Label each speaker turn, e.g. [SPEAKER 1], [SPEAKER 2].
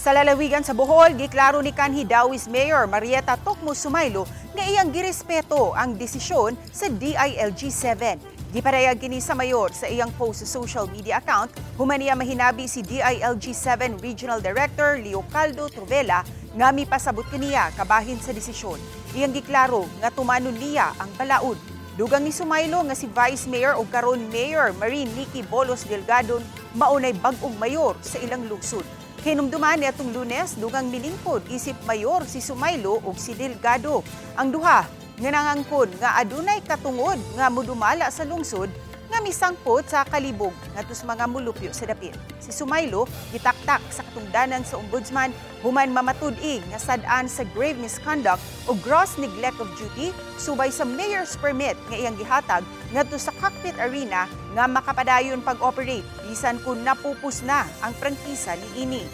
[SPEAKER 1] Sa lalawigan sa Bohol, giklaro ni kanhi Dawis Mayor Marieta Tocmo Sumaylo nga iyang girespeto ang desisyon sa DILG-7. Giparayag kini sa mayor sa iyang post sa social media account, human niya mahinabi si DILG-7 Regional Director Leocaldo Trovela nga mipasabot kaniya kabahin sa desisyon. Iyang giklaro nga tumanon niya ang balaod. Dugang ni Sumaylo nga si Vice Mayor o karon Mayor Marie Nikki Bolos Delgado maunay bag-ong mayor sa ilang lungsod. Hinumduman ni atong Lunes, dugang milingkod isip mayor si Sumaylo ug si Delgado. Ang duha nga nangangkon nga adunay katungod nga modumala sa lungsod nga misangpot sa kalibog ngadto mga mulupyo sa dapit. Si Sumaylo gitaktak sa katungdanan sa ombudsman human mamatud-i nga sad-an sa grave misconduct o gross neglect of duty subay sa mayor's permit nga iyang gihatag ngadto sa cockpit arena nga makapadayon pag-operate bisan kung napupus na ang prangkisa niini.